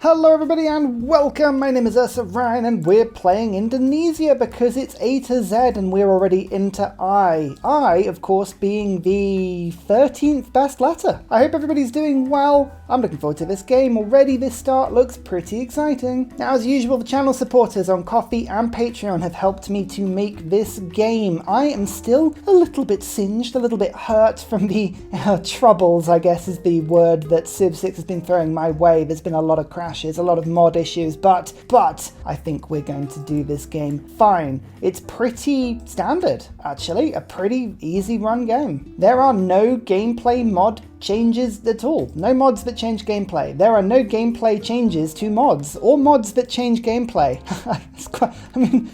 Hello everybody and welcome, my name is Ursa and we're playing Indonesia because it's A to Z and we're already into I. I, of course, being the 13th best letter. I hope everybody's doing well. I'm looking forward to this game already. This start looks pretty exciting. Now, as usual, the channel supporters on Ko-fi and Patreon have helped me to make this game. I am still a little bit singed, a little bit hurt from the troubles, I guess is the word that Civ 6 has been throwing my way. There's been a lot of crashes, a lot of mod issues, but I think we're going to do this game fine. It's pretty standard, actually, a pretty easy run game. There are no gameplay mod changes at all. No mods that change gameplay. There are no gameplay changes to mods, or mods that change gameplay.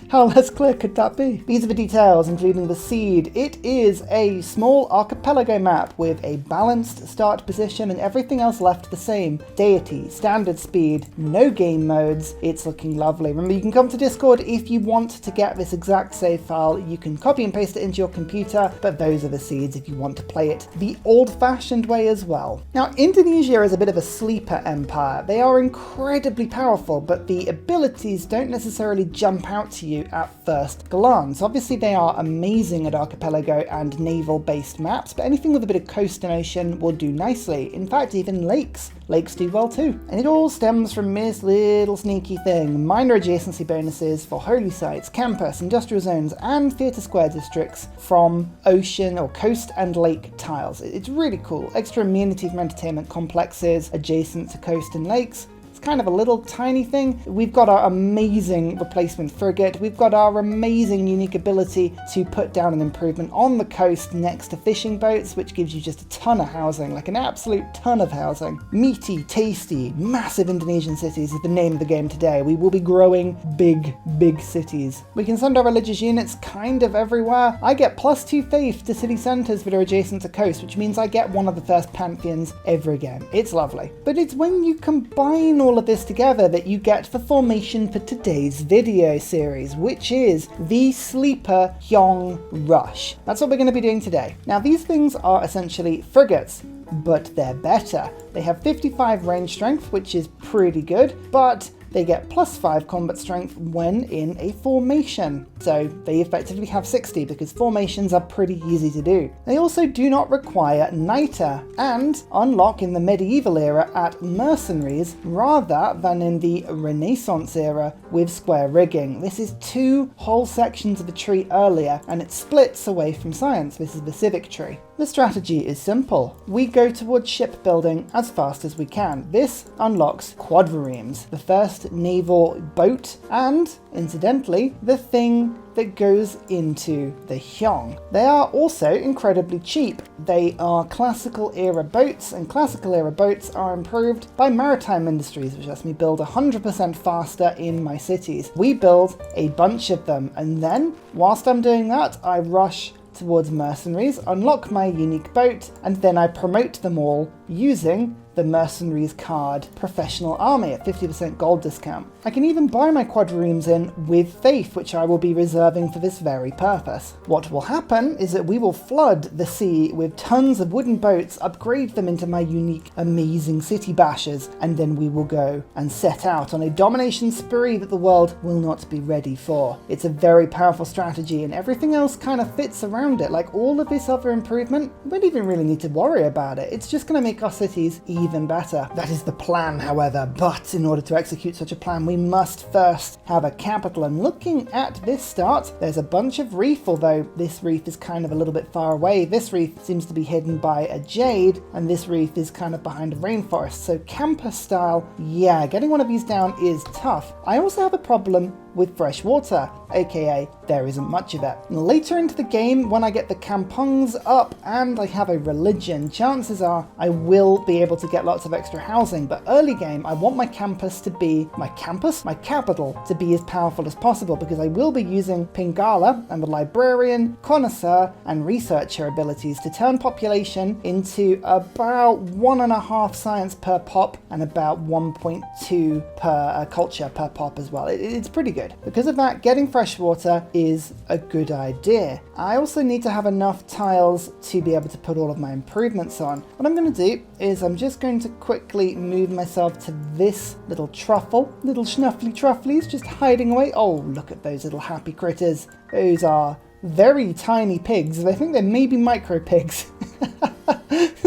How less clear could that be? These are the details, including the seed. It is a small archipelago map with a balanced start position and everything else left the same. Deity, standard speed, no game modes. It's looking lovely. Remember, you can come to Discord if you want to get this exact save file. You can copy and paste it into your computer, but those are the seeds if you want to play it the old-fashioned way as well. Now, Indonesia is a bit of a sleeper empire. They are incredibly powerful, but the abilities don't necessarily jump out to you at first glance. Obviously, they are amazing at archipelago and naval-based maps, but anything with a bit of coast and ocean will do nicely. In fact, even lakes. Lakes do well too. And it all stems from this little sneaky thing. Minor adjacency bonuses for holy sites, campus, industrial zones, and theatre square districts from ocean or coast and lake tiles. It's really cool. Extra amenity from entertainment complexes adjacent to coast and lakes. It's kind of a little tiny thing. We've got our amazing replacement frigate. We've got our amazing unique ability to put down an improvement on the coast next to fishing boats, which gives you just a ton of housing, like an absolute ton of housing. Meaty, tasty, massive Indonesian cities is the name of the game today. We will be growing big cities. We can send our religious units kind of everywhere. I get +2 faith to city centres that are adjacent to coast, which means I get one of the first pantheons every game. It's lovely. But it's when you combine all of this together that you get the formation for today's video series, which is the Sleeper Hyong Rush. That's what we're going to be doing today. Now, these things are essentially frigates, but they're better. They have 55 range strength, which is pretty good, but they get +5 combat strength when in a formation. So they effectively have 60 because formations are pretty easy to do. They also do not require niter and unlock in the medieval era at mercenaries rather than in the Renaissance era with square rigging. This is 2 whole sections of a tree earlier and it splits away from science. This is the civic tree. The strategy is simple. We go towards shipbuilding as fast as we can. This unlocks quadriremes, the first naval boat, and, incidentally, the thing that goes into the Hyong. They are also incredibly cheap. They are classical era boats, and classical era boats are improved by maritime industries, which lets me build 100% faster in my cities. We build a bunch of them, and then, whilst I'm doing that, I rush towards mercenaries, unlock my unique boat, and then I promote them all using the mercenaries card professional army at 50% gold discount. I can even buy my quadriremes in with faith, which I will be reserving for this very purpose. What will happen is that we will flood the sea with tons of wooden boats, upgrade them into my unique amazing city bashers, and then we will go and set out on a domination spree that the world will not be ready for. It's a very powerful strategy and everything else kind of fits around it. Like all of this other improvement, we don't even really need to worry about it. It's just going to make our cities even better. That is the plan, however, but in order to execute such a plan, we must first have a capital. And looking at this start, there's a bunch of reef, although this reef is kind of a little bit far away. This reef seems to be hidden by a jade, and this reef is kind of behind a rainforest. So campus style, yeah, getting one of these down is tough. I also have a problem with fresh water, aka there isn't much of it. Later into the game, when I get the kampungs up and I have a religion, chances are I will be able to get lots of extra housing, but early game I want my campus to be, my capital to be as powerful as possible, because I will be using Pingala and the librarian, connoisseur and researcher abilities to turn population into about 1.5 science per pop and about 1.2 per culture per pop as well. It's pretty good. good. Because of that, getting fresh water is a good idea. I also need to have enough tiles to be able to put all of my improvements on. What I'm going to do is I'm just going to quickly move myself to this little truffle. Little schnuffly trufflies just hiding away. Oh, look at those little happy critters. Those are very tiny pigs. I think they're maybe micro pigs.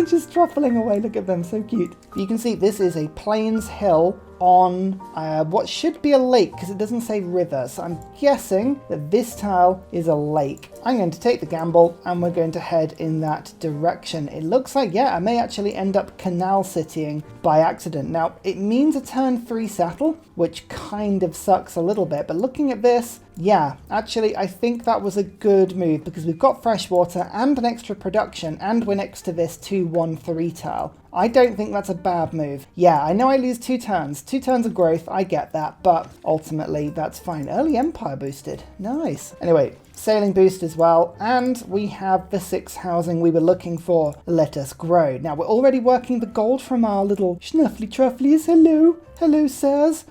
Just truffling away. Look at them, so cute. You can see this is a plains hill on what should be a lake, because it doesn't say river, so I'm guessing that this tile is a lake. I'm going to take the gamble and we're going to head in that direction. It looks like, yeah, I may actually end up canal citying by accident. Now, it means a turn 3 settle, which kind of sucks a little bit, but looking at this, yeah, actually, I think that was a good move because we've got fresh water and an extra production, and we're next to this 2-1-3 tile. I don't think that's a bad move. Yeah, I know I lose 2 turns. 2 turns of growth, I get that, but ultimately that's fine. Early Empire boosted. Nice. Anyway, sailing boost as well, and we have the 6 housing we were looking for. Let us grow. Now, we're already working the gold from our little schnuffly trufflies. Hello. Hello, sirs.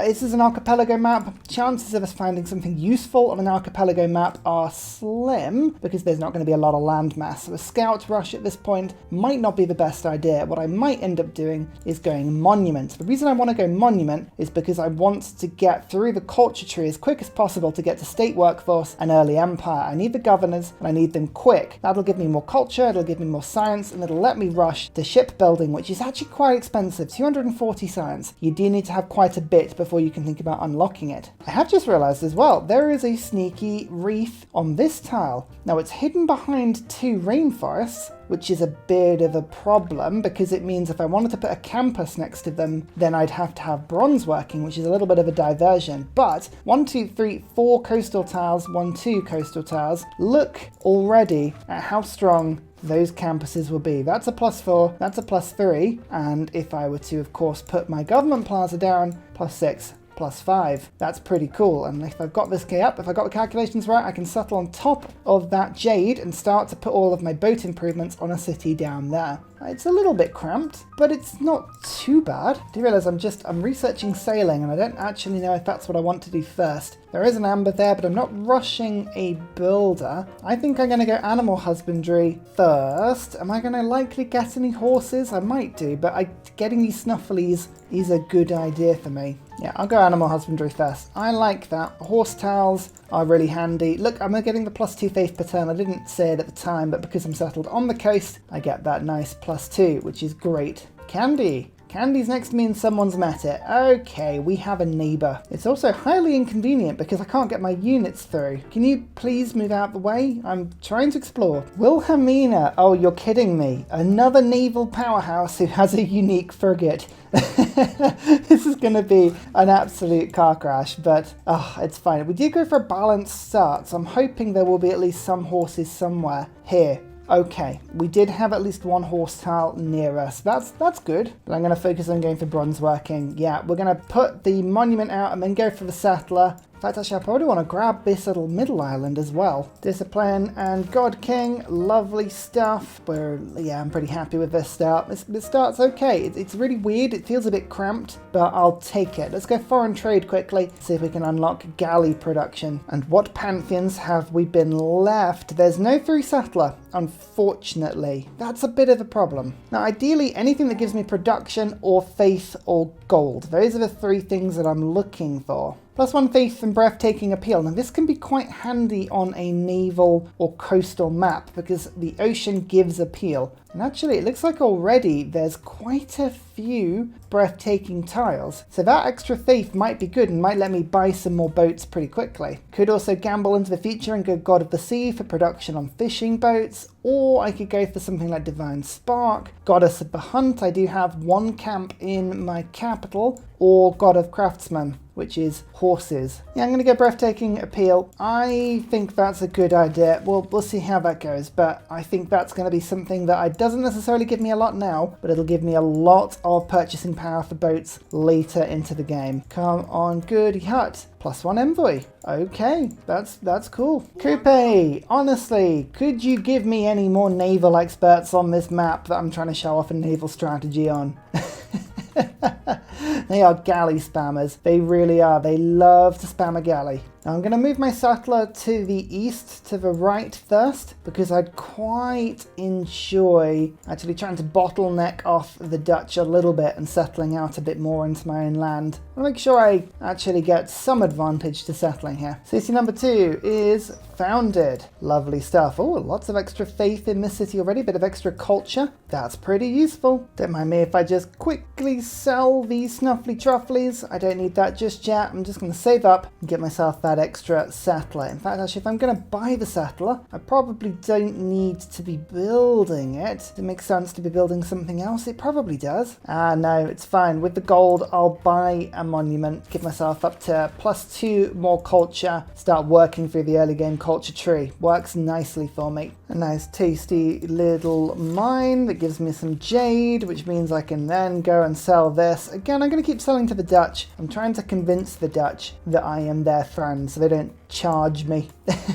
This is an archipelago map. Chances of us finding something useful on an archipelago map are slim because there's not going to be a lot of land mass. So a scout rush at this point might not be the best idea. What I might end up doing is going monument. The reason I want to go monument is because I want to get through the culture tree as quick as possible to get to state workforce and early empire. I need the governors and I need them quick. That'll give me more culture, it'll give me more science, and it'll let me rush to shipbuilding, which is actually quite expensive. 240 science. You do need to have quite a bit before you can think about unlocking it. I have just realized as well, there is a sneaky reef on this tile. Now it's hidden behind 2 rainforests, which is a bit of a problem because it means if I wanted to put a campus next to them, then I'd have to have bronze working, which is a little bit of a diversion. But 1, 2, 3, 4 coastal tiles, 1, 2 coastal tiles. Look already at how strong those campuses will be. That's a +4, that's a +3, and if I were to, of course, put my government plaza down, +6, +5. That's pretty cool, and if I've got this guy up, if I've got the calculations right, I can settle on top of that jade and start to put all of my boat improvements on a city down there. It's a little bit cramped, but it's not too bad. Do you realise I'm researching sailing and I don't actually know if that's what I want to do first. There is an amber there, but I'm not rushing a builder. I think I'm going to go animal husbandry first. Am I going to likely get any horses? I might do, but getting these snufflies is a good idea for me. Yeah, I'll go animal husbandry first. I like that. Horse towels are really handy. Look, I'm getting the +2 faith per turn. I didn't say it at the time, but because I'm settled on the coast, I get that nice +2, which is great. Kandy. Kandy's next to me and someone's met it. Okay, we have a neighbour. It's also highly inconvenient because I can't get my units through. Can you please move out the way? I'm trying to explore. Wilhelmina. Oh, you're kidding me. Another naval powerhouse who has a unique frigate. This is going to be an absolute car crash, but it's fine. We did go for a balanced start, so I'm hoping there will be at least some horses somewhere here. Okay, we did have at least 1 horse tile near us. That's good. But I'm going to focus on going for bronze working. Yeah, we're going to put the monument out and then go for the settler. In fact, actually, I probably want to grab this little middle island as well. Discipline and God King, lovely stuff. I'm pretty happy with this start. This start's okay. It's really weird. It feels a bit cramped, but I'll take it. Let's go foreign trade quickly, see if we can unlock galley production. And what pantheons have we been left? There's no 3 settler, unfortunately. That's a bit of a problem. Now, ideally, anything that gives me production or faith or gold. Those are the 3 things that I'm looking for. +1 faith and breathtaking appeal. Now this can be quite handy on a naval or coastal map because the ocean gives appeal. And actually it looks like already there's quite a few breathtaking tiles. So that extra faith might be good and might let me buy some more boats pretty quickly. Could also gamble into the future and go God of the Sea for production on fishing boats, or I could go for something like Divine Spark, Goddess of the Hunt. I do have 1 camp in my capital, or God of Craftsman, which is horses. Yeah, I'm going to go breathtaking appeal. I think that's a good idea. We'll see how that goes, but I think that's going to be something that doesn't necessarily give me a lot now, but it'll give me a lot of purchasing power for boats later into the game. Come on, good hut. +1 envoy. Okay, that's cool. Coupe, honestly, could you give me any more naval experts on this map that I'm trying to show off a naval strategy on? They are galley spammers. They really are. They love to spam a galley. Now I'm going to move my settler to the east, to the right first, because I'd quite enjoy actually trying to bottleneck off the Dutch a little bit and settling out a bit more into my own land. I want to make sure I actually get some advantage to settling here. City number 2 is founded. Lovely stuff. Oh, lots of extra faith in this city already, bit of extra culture. That's pretty useful. Don't mind me if I just quickly sell these snuffly trufflies. I don't need that just yet. I'm just going to save up and get myself that extra settler. In fact, actually, if I'm going to buy the settler, I probably don't need to be building it. Does it make sense to be building something else? It probably does. No, it's fine. With the gold, I'll buy a monument, give myself up to +2 more culture, start working through the early game culture tree. Works nicely for me. A nice tasty little mine that gives me some jade, which means I can then go and sell this. Again, I'm going to keep selling to the Dutch. I'm trying to convince the Dutch that I am their friend so they don't charge me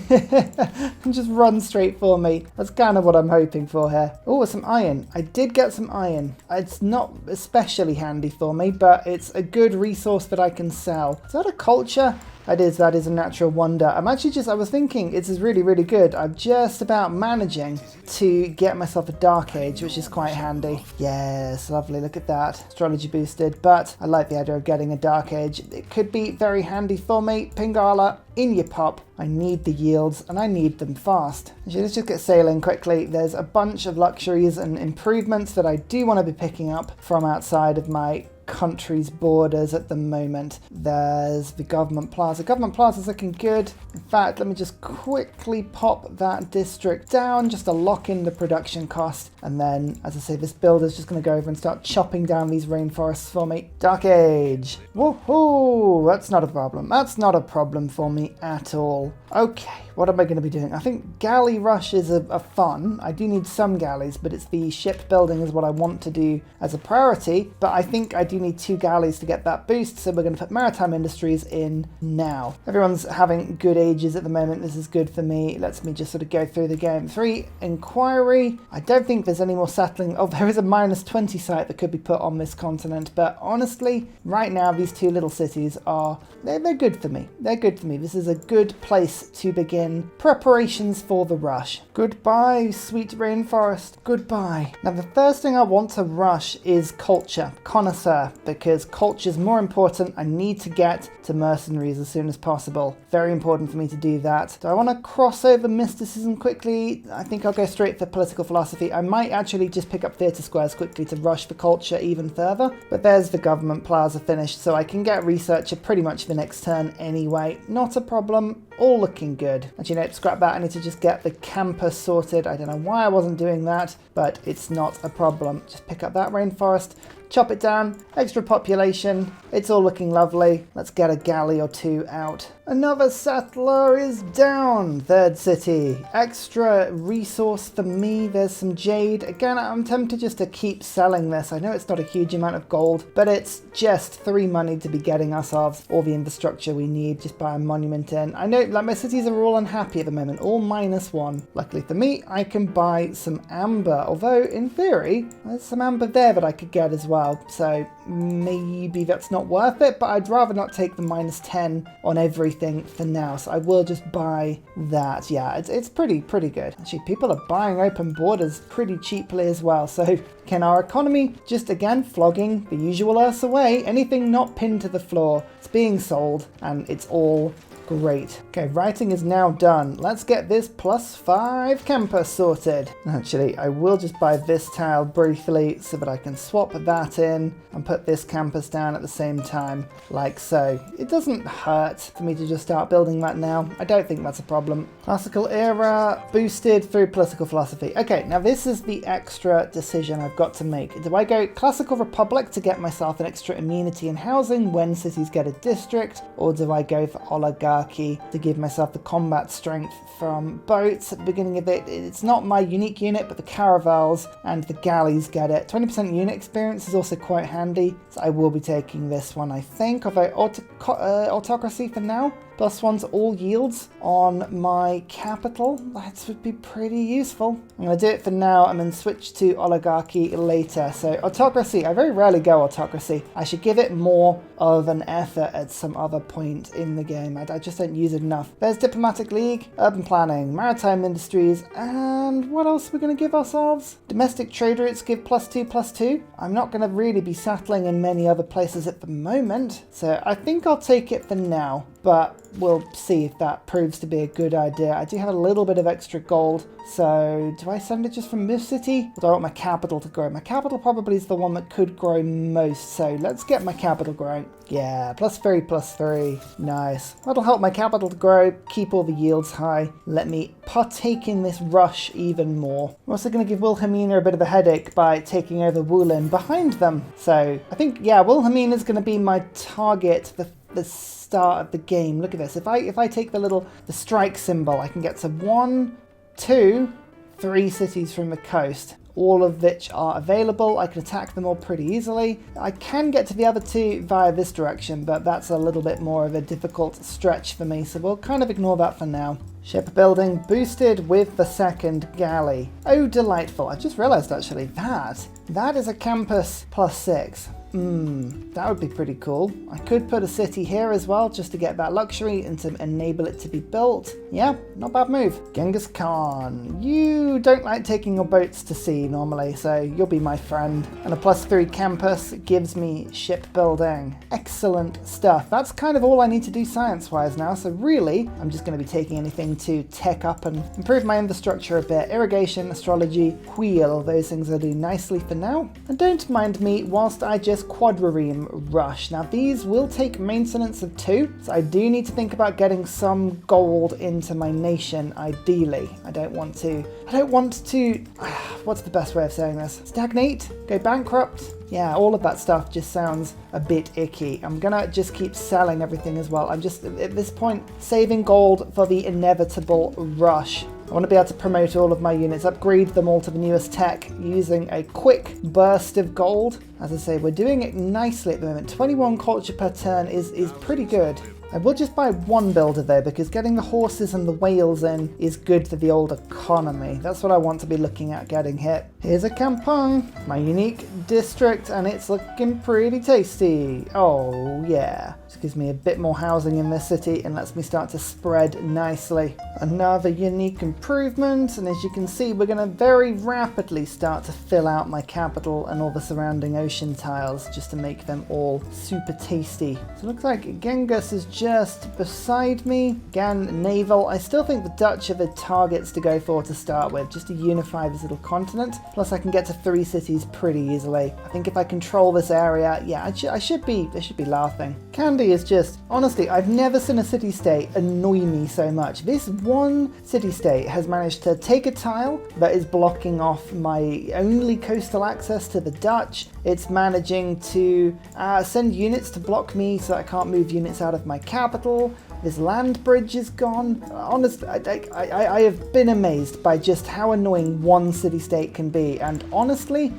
and just run straight for me. That's kind of what I'm hoping for here. Oh, some iron. I did get some iron. It's not especially handy for me, but it's a good resource that I can sell. Is that a culture? That is a natural wonder. I was thinking this is really, really good. I'm just about managing to get myself a Dark Age, which is quite handy. Yes, lovely, look at that. Astrology boosted, but I like the idea of getting a Dark Age. It could be very handy for me. Pingala, in your pop. I need the yields and I need them fast. Actually, let's just get sailing quickly. There's a bunch of luxuries and improvements that I do want to be picking up from outside of my country's borders at the moment. There's the government plaza. Government plaza's looking good. In fact, let me just quickly pop that district down just to lock in the production cost. And then, as I say, this builder's just going to go over and start chopping down these rainforests for me. Dark Age. Woohoo! That's not a problem. That's not a problem for me at all. Okay, what am I going to be doing? I think galley rushes are fun. I do need some galleys, but it's the ship building is what I want to do as a priority. But I think I do need 2 galleys to get that boost, so we're going to put maritime industries in now. Everyone's having good ages at the moment. This is good for me. It lets me just sort of go through the game. 3, inquiry. I don't think there's any more settling. Oh, there is a -20 site that could be put on this continent, but honestly, right now, these 2 little cities are, they're good for me. They're good for me. This is a good place to begin preparations for the rush. Goodbye, sweet rainforest. Goodbye. Now, the first thing I want to rush is culture, connoisseur, because culture is more important. I need to get to mercenaries as soon as possible. Very important for me to do that. Do I want to cross over mysticism quickly? I think I'll go straight for political philosophy. I might actually just pick up theatre squares quickly to rush the culture even further, but there's the government plaza finished, so I can get researcher pretty much the next turn anyway. Not a problem. All looking good. Actually, no, scrap that. I need to just get the campus sorted. I don't know why I wasn't doing that, but it's not a problem. Just pick up that rainforest, chop it down, extra population. It's all looking lovely. Let's get a galley or 2 out. Another settler is down. 3rd city. Extra resource for me. There's some jade. Again, I'm tempted just to keep selling this. I know it's not a huge amount of gold, but it's just 3 money to be getting ourselves all the infrastructure we need. Just buy a monument in. I know, like, my cities are all unhappy at the moment, all -1. Luckily for me, I can buy some amber, although in theory, there's some amber there that I could get as well. So maybe that's not worth it, but I'd rather not take the -10 on everything for now. So I will just buy that. Yeah, it's pretty good. Actually, people are buying open borders pretty cheaply as well. So can our economy just, again, flogging the usual Ursa way? Anything not pinned to the floor, it's being sold, and it's all great. Okay, writing is now done. Let's get this +5 campus sorted. Actually, I will just buy this tile briefly so that I can swap that in and put this campus down at the same time, like so. It doesn't hurt for me to just start building that now. I don't think that's a problem. Classical era boosted through political philosophy. Okay, now this is the extra decision I've got to make. Do I go classical republic to get myself an extra immunity and housing when cities get a district, or do I go for oligarchy to give myself the combat strength from boats at the beginning of it? It's not my unique unit, but the caravels and the galleys get it. 20% unit experience is also quite handy, so I will be taking this one, I think. Although autocracy for now, +1 to all yields on my capital. That would be pretty useful. I'm going to do it for now and then switch to oligarchy later. So autocracy, I very rarely go autocracy. I should give it more of an effort at some other point in the game. I just don't use it enough. There's diplomatic league, urban planning, maritime industries, and what else are we going to give ourselves? Domestic trade routes give +2/+2. I'm not going to really be settling in many other places at the moment, so I think I'll take it for now, but we'll see if that proves to be a good idea. I do have a little bit of extra gold, so do I send it just from this city? Or do I want my capital to grow? My capital probably is the one that could grow most, so let's get my capital growing. Yeah, +3/+3. Nice. That'll help my capital to grow, keep all the yields high. Let me partake in this rush even more. I'm also going to give Wilhelmina a bit of a headache by taking over Wulin behind them. So I think, yeah, Wilhelmina is going to be my target for the start of the game. Look at this. If I take the strike symbol, I can get to 1, 2, 3 cities from the coast, all of which are available. I can attack them all pretty easily. I can get to the other 2 via this direction, but that's a little bit more of a difficult stretch for me, so we'll kind of ignore that for now. Shipbuilding boosted with the 2nd galley. Oh, delightful. I just realized actually that is a campus +6. That would be pretty cool. I could put a city here as well just to get that luxury and to enable it to be built. Yeah, not bad move. Genghis Khan, you don't like taking your boats to sea normally, so you'll be my friend. And a +3 campus gives me shipbuilding. Excellent stuff. That's kind of all I need to do science-wise now, so really, I'm just going to be taking anything to tech up and improve my infrastructure a bit. Irrigation, astrology, wheel, those things will do nicely for now. And don't mind me whilst I just quadrireme rush. Now these will take maintenance of 2, so I do need to think about getting some gold into my nation ideally. I don't want to, what's the best way of saying this? Stagnate? Go bankrupt? Yeah, all of that stuff just sounds a bit icky. I'm gonna just keep selling everything as well. I'm just, at this point, saving gold for the inevitable rush. I want to be able to promote all of my units, upgrade them all to the newest tech using a quick burst of gold. As I say, we're doing it nicely at the moment. 21 culture per turn is pretty good. I will just buy 1 builder though, because getting the horses and the whales in is good for the old economy. That's what I want to be looking at getting hit. Here's a kampong, my unique district, and it's looking pretty tasty. Oh yeah. Just gives me a bit more housing in this city and lets me start to spread nicely. Another unique improvement, and as you can see, we're going to very rapidly start to fill out my capital and all the surrounding ocean tiles just to make them all super tasty. So it looks like Genghis is just beside me. Again, Naval. I still think the Dutch are the targets to go for to start with, just to unify this little continent. Plus I can get to 3 cities pretty easily. I think if I control this area, yeah, I should be laughing. Kandy is just, honestly, I've never seen a city-state annoy me so much. This one city-state has managed to take a tile that is blocking off my only coastal access to the Dutch. It's managing to send units to block me so I can't move units out of my capital. This land bridge is gone. Honestly, I have been amazed by just how annoying one city-state can be. And honestly,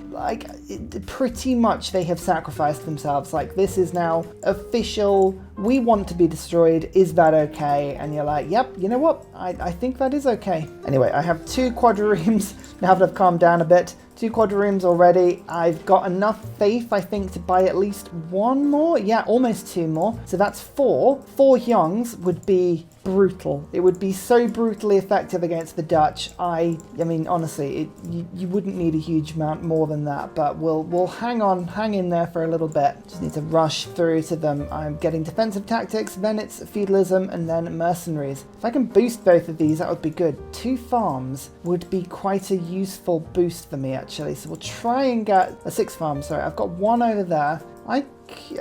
pretty much they have sacrificed themselves. Like, this is now official. We want to be destroyed. Is that okay? And you're like, yep, you know what? I think that is okay. Anyway, I have 2 quadriremes now that I've calmed down a bit. 2 quadriremes already. I've got enough faith, I think, to buy at least 1 more. Yeah, almost 2 more. So that's 4. 4 Youngs would be brutal. It would be so brutally effective against the Dutch. I mean, honestly, you wouldn't need a huge amount more than that, but we'll hang in there for a little bit. Just need to rush through to them. I'm getting defensive tactics, then it's feudalism, and then mercenaries. If I can boost both of these, that would be good. 2 farms would be quite a useful boost for me, actually. So we'll try and get a 6 farm. Sorry, I've got 1 over there. I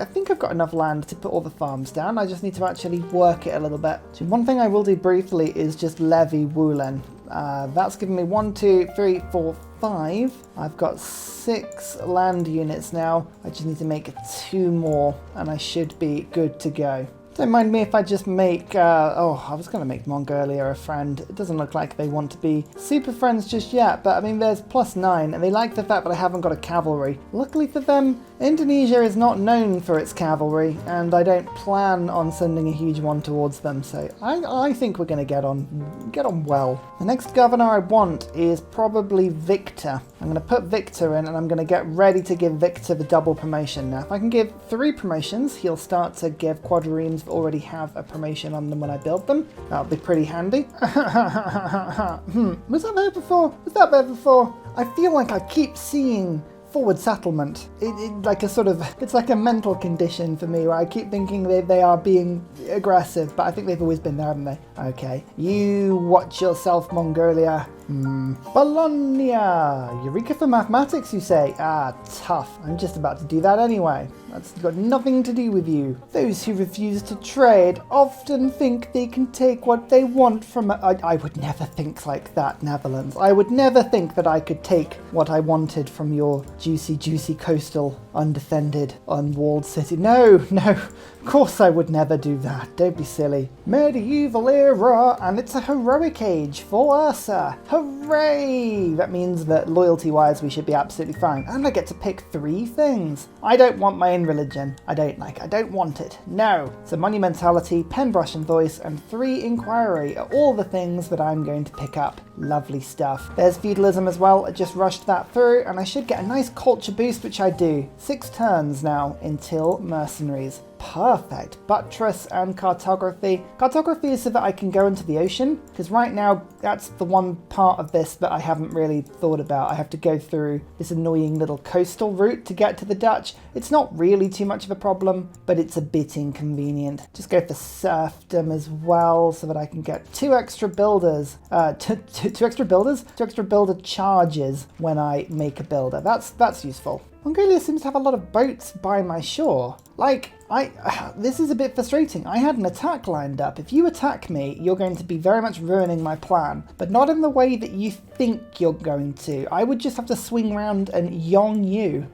think I've got enough land to put all the farms down. I just need to actually work it a little bit. So one thing I will do briefly is just levy Wulin. That's given me 1, 2, 3, 4, 5. I've got 6 land units now. I just need to make 2 more and I should be good to go. Don't mind me if I just make, I was going to make Mongolia a friend. It doesn't look like they want to be super friends just yet, but I mean, there's +9, and they like the fact that I haven't got a cavalry. Luckily for them, Indonesia is not known for its cavalry, and I don't plan on sending a huge one towards them, so I think we're going to get on well. The next governor I want is probably Victor. I'm going to put Victor in, and I'm going to get ready to give Victor the double promotion. Now, if I can give 3 promotions, he'll start to give quadriremes that already have a promotion on them when I build them. That'll be pretty handy. Was that there before? Was that there before? I feel like I keep seeing forward settlement. It's like a mental condition for me where I keep thinking they are being aggressive, but I think they've always been there, haven't they? Okay. You watch yourself, Mongolia. Bologna! Eureka for mathematics, you say? Ah, tough. I'm just about to do that anyway. That's got nothing to do with you. Those who refuse to trade often think they can take what they want from I would never think like that, Netherlands. I would never think that I could take what I wanted from your juicy coastal, undefended, unwalled city. No, of course I would never do that. Don't be silly. Medieval era, and it's a heroic age for Ursa. Hooray! That means that loyalty-wise we should be absolutely fine. And I get to pick 3 things. I don't want my own religion. I don't want it. No. So monumentality, pen, brush and voice, and 3 inquiry are all the things that I'm going to pick up. Lovely stuff. There's feudalism as well. I just rushed that through, and I should get a nice culture boost, which I do. 6 turns now until mercenaries. Perfect. Buttress and cartography. Cartography is so that I can go into the ocean, because right now that's the one part of this that I haven't really thought about. I have to go through this annoying little coastal route to get to the Dutch. It's not really too much of a problem, but it's a bit inconvenient. Just go for serfdom as well so that I can get 2 extra builders. 2 extra builders? 2 extra builder charges when I make a builder. That's useful. Mongolia seems to have a lot of boats by my shore. This is a bit frustrating. I had an attack lined up. If you attack me, you're going to be very much ruining my plan, but not in the way that you think you're going to. I would just have to swing around and yong you.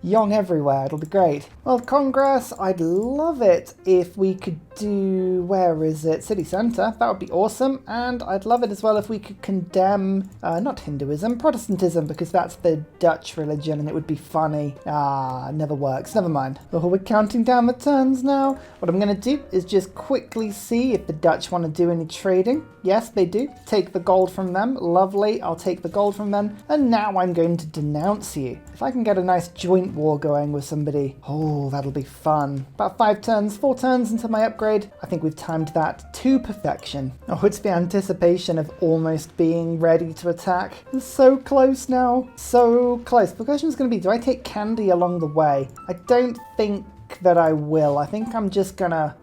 Yong everywhere, it'll be great. Well, Congress, I'd love it if we could do, where is it? City Centre, that would be awesome. And I'd love it as well if we could condemn, not Hinduism, Protestantism, because that's the Dutch religion and it would be funny. Never works, never mind. Oh, we're counting down the turns now. What I'm going to do is just quickly see if the Dutch want to do any trading. Yes, they do. Take the gold from them. Lovely, I'll take the gold from them. And now I'm going to denounce you. If I can get a nice joint war going with somebody, oh, that'll be fun. About 4 turns until my upgrade. I think we've timed that to perfection. Oh, it's the anticipation of almost being ready to attack. It's so close now, so close. The question is going to be, do I take Kandy along the way? I don't think that I will. I think I'm just gonna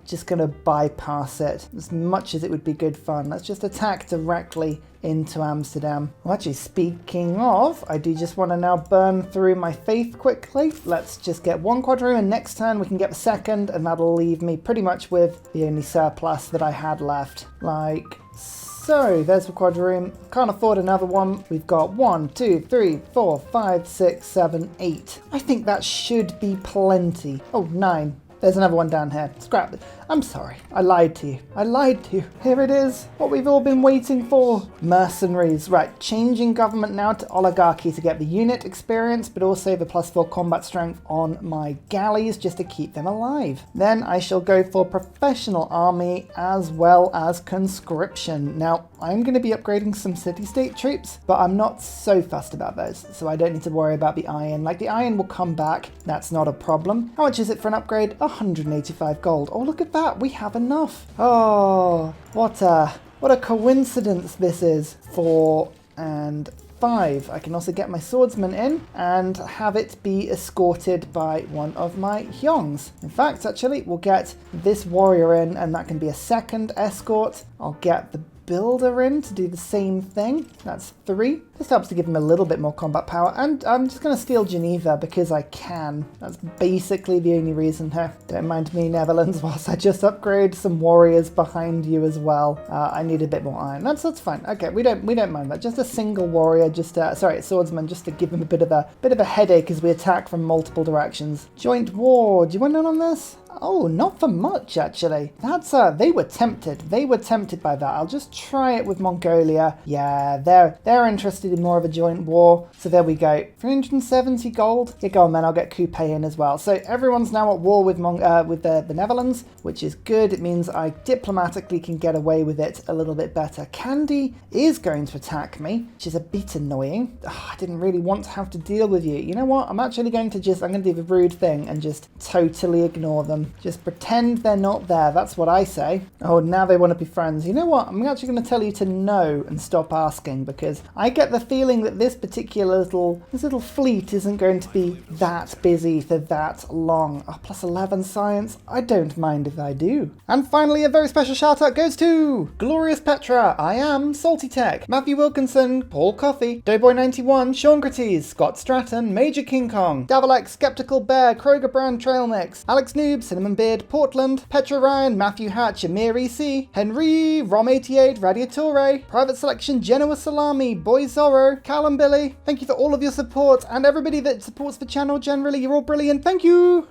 bypass it as much as it would be good fun. Let's just attack directly into Amsterdam. Well, actually, speaking of, I do just want to now burn through my faith quickly. Let's just get 1 quadroon, and next turn we can get the 2nd, and that'll leave me pretty much with the only surplus that I had left. Like so. There's the quadroon. Can't afford another one. We've got 1, 2, 3, 4, 5, 6, 7, 8. I think that should be plenty. Oh, 9. There's another one down here. Scrap it. I'm sorry. I lied to you. I lied to you. Here it is. What we've all been waiting for. Mercenaries. Right. Changing government now to oligarchy to get the unit experience, but also the +4 combat strength on my galleys just to keep them alive. Then I shall go for professional army as well as conscription. Now, I'm going to be upgrading some city-state troops, but I'm not so fussed about those, so I don't need to worry about the iron. Like, the iron will come back. That's not a problem. How much is it for an upgrade? 185 gold. Oh, look at that. We have enough. Oh, what a coincidence this is. 4 and 5. I can also get my swordsman in and have it be escorted by one of my hyongs. In fact, actually, we'll get this warrior in, and that can be a 2nd escort. I'll get the builder in to do the same thing. That's 3. This helps to give him a little bit more combat power, and I'm just going to steal Geneva because I can. That's basically the only reason here. Don't mind me, Netherlands, whilst I just upgrade some warriors behind you as well. I need a bit more iron. That's fine. Okay, we don't mind that. Just a single warrior, sorry, a swordsman, just to give him a bit of a headache as we attack from multiple directions. Joint war. Do you want in on this? Oh, not for much, actually. That's, they were tempted. They were tempted by that. I'll just try it with Mongolia. Yeah, they're interested interested in more of a joint war. So there we go. 370 gold. Yeah, go on then, I'll get Coupe in as well. So everyone's now at war with the Netherlands, which is good. It means I diplomatically can get away with it a little bit better. Kandy is going to attack me, which is a bit annoying. Oh, I didn't really want to have to deal with you. You know what? I'm actually going to I'm going to do the rude thing and just totally ignore them. Just pretend they're not there. That's what I say. Oh, now they want to be friends. You know what? I'm actually going to tell you to no and stop asking, because I get the feeling that this particular little fleet isn't going to be that busy for that long. Oh, plus 11 science. I don't mind if I do. And finally, a very special shout out goes to Glorious Petra, I Am Salty Tech, Matthew Wilkinson, Paul Coffey, Doughboy91, Sean Crites, Scott Stratton, Major King Kong, Davalex, Skeptical Bear, Kroger Brand Trail Mix, Alex Noob, Cinnamon Beard, Portland, Petra Ryan, Matthew Hatch, Amir EC, Henry, Rom88, Radiatore, Private Selection, Genoa Salami, Boy Zorro, Callum Billy. Thank you for all of your support, and everybody that supports the channel generally. You're all brilliant. Thank you!